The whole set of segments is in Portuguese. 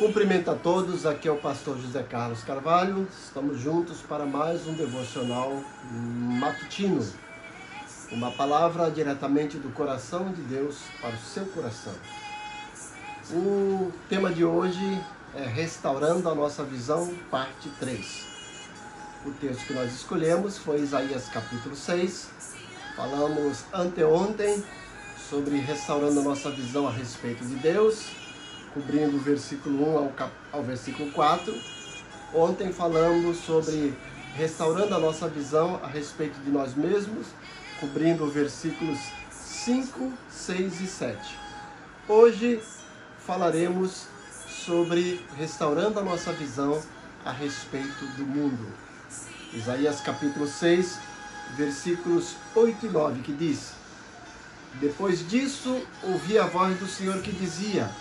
Cumprimento a todos, aqui é o pastor José Carlos Carvalho, estamos juntos para mais um devocional matutino, uma palavra diretamente do coração de Deus para o seu coração. O tema de hoje é Restaurando a Nossa Visão, parte 3. O texto que nós escolhemos foi Isaías capítulo 6, falamos anteontem sobre restaurando a nossa visão a respeito de Deus, cobrindo o versículo 1 ao versículo 4. Ontem falamos sobre restaurando a nossa visão a respeito de nós mesmos, cobrindo os versículos 5, 6 e 7. Hoje falaremos sobre restaurando a nossa visão a respeito do mundo. Isaías capítulo 6, versículos 8 e 9, que diz: Depois disso, ouvi a voz do Senhor que dizia: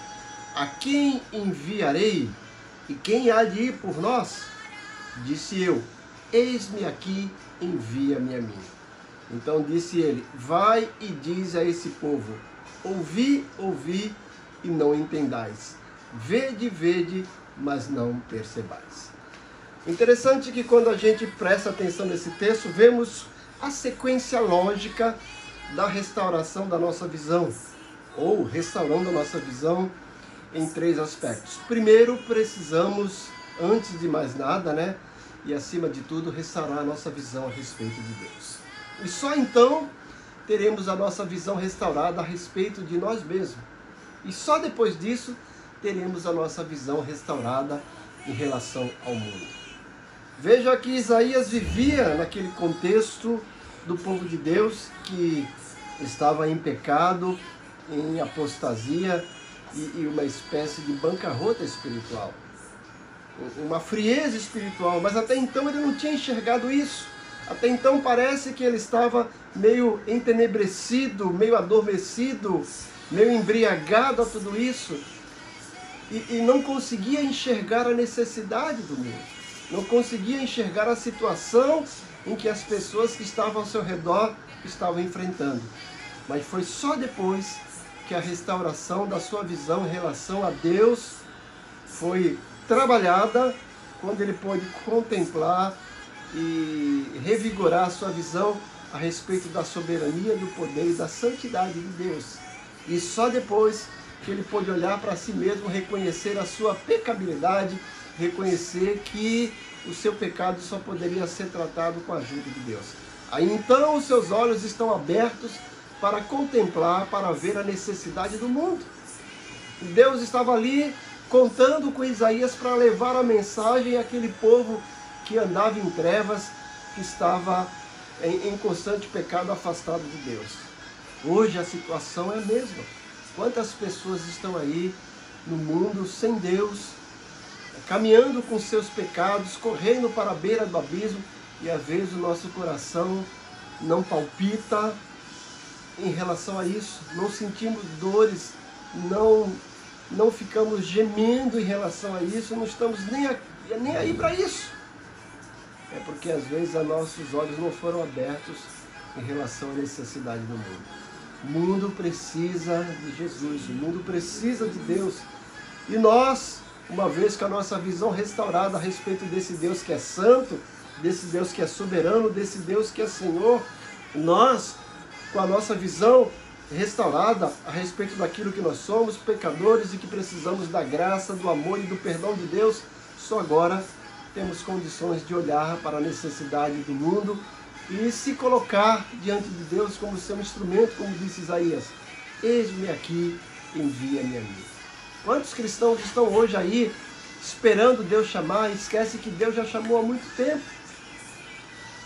A quem enviarei? E quem há de ir por nós? Disse eu: Eis-me aqui, envia-me a mim. Então disse ele: Vai e diz a esse povo: Ouvi, ouvi e não entendais. Vede, vede, mas não percebais. Interessante que quando a gente presta atenção nesse texto, vemos a sequência lógica da restauração da nossa visão, ou restaurando a nossa visão em 3 aspectos. Primeiro, precisamos, antes de mais nada, e acima de tudo, restaurar a nossa visão a respeito de Deus. E só então teremos a nossa visão restaurada a respeito de nós mesmos. E só depois disso teremos a nossa visão restaurada em relação ao mundo. Veja que Isaías vivia naquele contexto do povo de Deus que estava em pecado, em apostasia e uma espécie de bancarrota espiritual, uma frieza espiritual, mas até então ele não tinha enxergado isso. Até então parece que ele estava meio entenebrecido, meio adormecido, meio embriagado a tudo isso, e não conseguia enxergar a necessidade do mundo, não conseguia enxergar a situação em que as pessoas que estavam ao seu redor estavam enfrentando. Mas foi só depois que a restauração da sua visão em relação a Deus foi trabalhada, quando ele pôde contemplar e revigorar a sua visão a respeito da soberania, do poder e da santidade de Deus. E só depois que ele pôde olhar para si mesmo, reconhecer a sua pecabilidade, reconhecer que o seu pecado só poderia ser tratado com a ajuda de Deus. Aí então os seus olhos estão abertos para contemplar, para ver a necessidade do mundo. Deus estava ali contando com Isaías para levar a mensagem àquele povo que andava em trevas, que estava em constante pecado, afastado de Deus. Hoje a situação é a mesma. Quantas pessoas estão aí no mundo sem Deus, caminhando com seus pecados, correndo para a beira do abismo, e às vezes o nosso coração não palpita em relação a isso, não sentimos dores, não ficamos gemendo em relação a isso, não estamos nem aí para isso. É porque às vezes os nossos olhos não foram abertos em relação à necessidade do mundo. O mundo precisa de Jesus, o mundo precisa de Deus. E nós, uma vez com a nossa visão restaurada a respeito desse Deus que é santo, desse Deus que é soberano, desse Deus que é Senhor, nós, com a nossa visão restaurada a respeito daquilo que nós somos, pecadores, e que precisamos da graça, do amor e do perdão de Deus, só agora temos condições de olhar para a necessidade do mundo e se colocar diante de Deus como seu instrumento, como disse Isaías: Eis-me aqui, envia-me a mim. Quantos cristãos estão hoje aí esperando Deus chamar e esquece que Deus já chamou há muito tempo?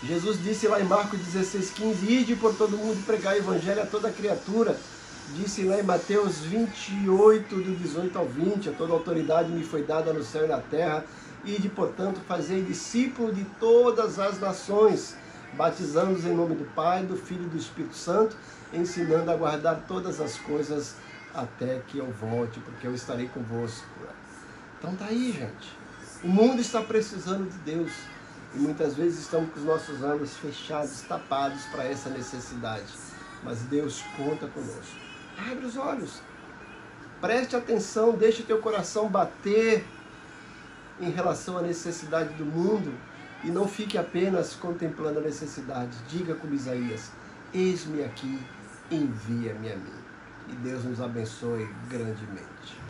Jesus disse lá em Marcos 16,15: Ide por todo mundo e pregai o evangelho a toda criatura. Disse lá em Mateus 28, do 18 ao 20: A toda autoridade me foi dada no céu e na terra. Ide, portanto, fazei discípulo de todas as nações, batizando-os em nome do Pai, do Filho e do Espírito Santo, ensinando a guardar todas as coisas até que eu volte, porque eu estarei convosco. Então tá aí, gente. O mundo está precisando de Deus. E muitas vezes estamos com os nossos olhos fechados, tapados para essa necessidade. Mas Deus conta conosco. Abre os olhos. Preste atenção, deixe o teu coração bater em relação à necessidade do mundo e não fique apenas contemplando a necessidade. Diga como Isaías: eis-me aqui, envia-me a mim. E Deus nos abençoe grandemente.